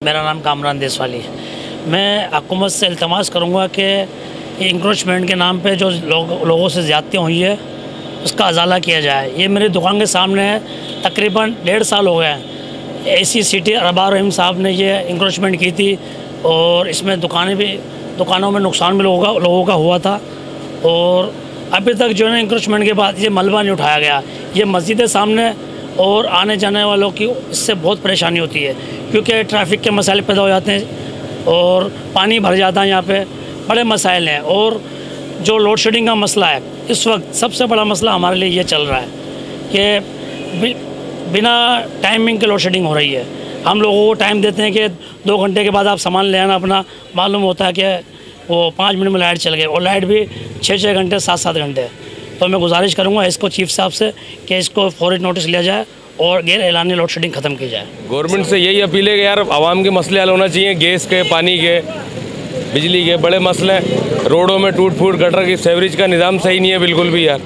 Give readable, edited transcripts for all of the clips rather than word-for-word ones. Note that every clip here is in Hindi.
मेरा नाम कामरान देसवाली है। मैं हुकूमत से इल्तमास करूँगा कि इंक्रोचमेंट के नाम पे जो लोगों से ज़्यादतियाँ हुई है उसका अजाला किया जाए। ये मेरी दुकान के सामने है, तकरीबन 1.5 साल हो गए हैं। ऐसी सिटी अरबार रहीम साहब ने ये इंक्रोचमेंट की थी और इसमें दुकानों में नुकसान भी लोगों का हुआ था और अभी तक जो है इंक्रोचमेंट के बाद ये मलबा नहीं उठाया गया। ये मस्जिद सामने और आने जाने वालों की इससे बहुत परेशानी होती है क्योंकि ट्रैफिक के मसाइल पैदा हो जाते हैं और पानी भर जाता है। यहाँ पे बड़े मसाइल हैं और जो लोड शेडिंग का मसला है इस वक्त सबसे बड़ा मसला हमारे लिए ये चल रहा है कि बिना टाइमिंग के लोड शेडिंग हो रही है। हम लोगों को टाइम देते हैं कि 2 घंटे के बाद आप सामान ले आना अपना, मालूम होता है कि वो 5 मिनट में लाइट चल गई और लाइट भी 6-6 घंटे 7-7 घंटे। तो मैं गुजारिश करूँगा इसको चीफ साहब से कि इसको फौरी नोटिस लिया जाए और गैर एलानी लोड शेडिंग ख़त्म की जाए। गवर्नमेंट से यही अपील है कि यार आवाम के मसले हल होना चाहिए, गैस के, पानी के, बिजली के बड़े मसले। रोडों में टूट फूट गटर की सेवरेज का निज़ाम सही नहीं है बिल्कुल भी यार।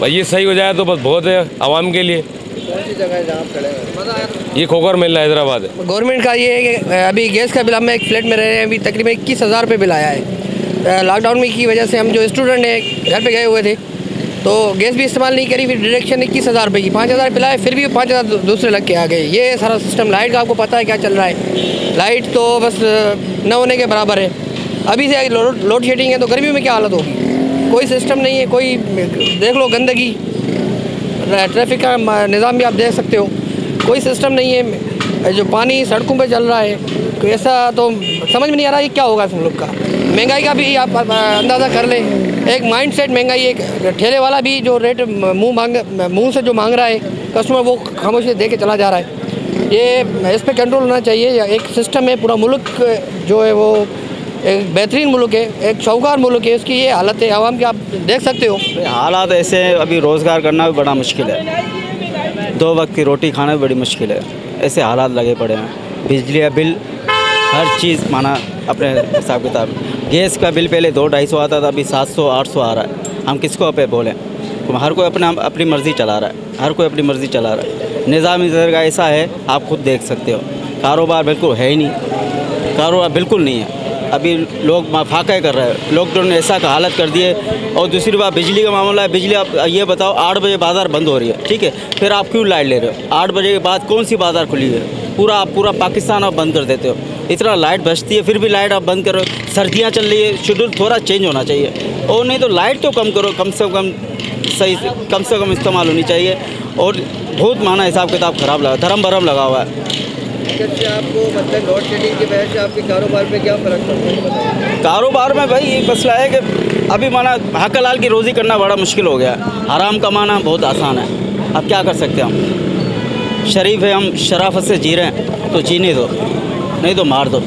भाई ये सही हो जाए तो बस बहुत है आवाम के लिए। कौन सी जगह है जहाँ आप खड़े हैं? ये खोकर मेला हैदराबाद है। गवर्नमेंट का ये है कि अभी गैस का बिल, हम एक फ्लैट में रह रहे हैं, अभी तकरीबन 21,000 रुपये बिल आया है। लॉकडाउन में की वजह से हम जो स्टूडेंट हैं घर पे गए हुए थे तो गैस भी इस्तेमाल नहीं करी, फिर डायरेक्शन 21,000 रुपये की 5,000 पिलाए, फिर भी 5,000 दूसरे लग के आ गए। ये सारा सिस्टम लाइट का आपको पता है क्या चल रहा है। लाइट तो बस न होने के बराबर है। अभी से लोड शेडिंग है तो गर्मियों में क्या हालत होगी। कोई सिस्टम नहीं है, कोई देख लो गंदगी, ट्रैफिक का निज़ाम भी आप देख सकते हो, कोई सिस्टम नहीं है। जो पानी सड़कों पे चल रहा है तो ऐसा तो समझ में नहीं आ रहा है क्या होगा इस मुल्क का। महंगाई का भी आप अंदाज़ा कर लें, एक माइंड सेट महंगाई। एक ठेले वाला भी जो रेट मुंह से जो मांग रहा है कस्टमर, वो खामोशी दे के चला जा रहा है। ये इस पर कंट्रोल होना चाहिए। या एक सिस्टम है, पूरा मुल्क जो है वो एक बेहतरीन मुल्क है, एक शौकार मुल्क है, इसकी ये हालत है आवाम की आप देख सकते हो। हालात ऐसे हैं, अभी रोज़गार करना भी बड़ा मुश्किल है, 2 वक्त की रोटी खाना भी बड़ी मुश्किल है। ऐसे हालात लगे पड़े हैं। बिजली का बिल, हर चीज़ माना अपने हिसाब किताब। गैस का बिल पहले 200-250 आता था, अभी 700-800 आ रहा है। हम किसको पे बोलें? तो हर कोई अपनी मर्ज़ी चला रहा है, हर कोई अपनी मर्ज़ी चला रहा है। निज़ाम इधर का ऐसा है, आप खुद देख सकते हो। कारोबार बिल्कुल है ही नहीं, कारोबार बिल्कुल नहीं है। अभी लोग फाका कर रहे हैं, लॉकडाउन ने ऐसा का हालत कर दिए। और दूसरी बात बिजली का मामला है। बिजली आप ये बताओ, 8 बजे बाज़ार बंद हो रही है, ठीक है, फिर आप क्यों लाइट ले रहे हो? 8 बजे के बाद कौन सी बाज़ार खुली है? पूरा पाकिस्तान आप बंद कर देते हो। इतना लाइट बचती है फिर भी लाइट आप बंद करो। सर्दियाँ चल रही है, शेड्यूल थोड़ा चेंज होना चाहिए। और नहीं तो लाइट तो कम करो, कम से कम इस्तेमाल होनी चाहिए। और बहुत माना हिसाब किताब ख़राब लगा, धर्म भरम लगा हुआ है। से आपको मतलब लोड शेडिंग की वजह से आपके कारोबार पे क्या फ़र्क पड़ता है? कारोबार में भाई ये मसला है कि अभी माना हक हलाल की रोज़ी करना बड़ा मुश्किल हो गया है। हराम कमाना बहुत आसान है। अब क्या कर सकते हैं हम? शरीफ है, हम शराफत से जी रहे हैं तो जीने दो, नहीं तो मार दो।